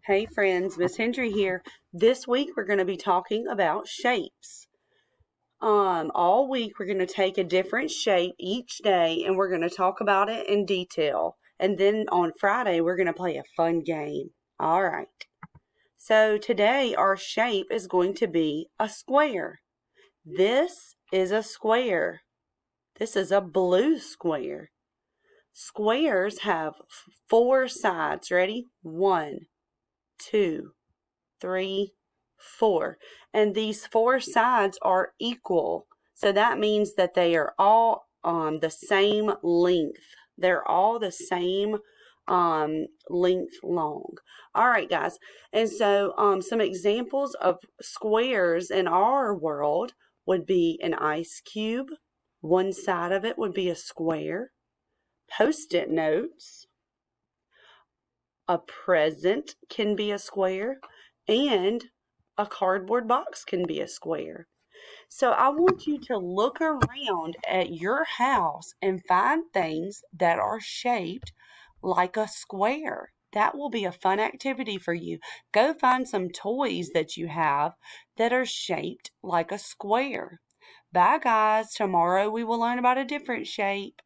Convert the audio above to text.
Hey friends, Miss Hendry here. This week we're going to be talking about shapes. All week we're going to take a different shape each day and we're going to talk about it in detail. And then on Friday we're going to play a fun game. All right. So today our shape is going to be a square. This is a square. This is a blue square. Squares have four sides. Ready? 1, 2, 3, 4. And these four sides are equal. So that means that they are all the same length. They're all the same length long. All right, guys. And so some examples of squares in our world would be an ice cube. One side of it would be a square. Post-it notes. A present can be a square, and a cardboard box can be a square. So I want you to look around at your house and find things that are shaped like a square. That will be a fun activity for you. Go find some toys that you have that are shaped like a square. Bye, guys. Tomorrow we will learn about a different shape.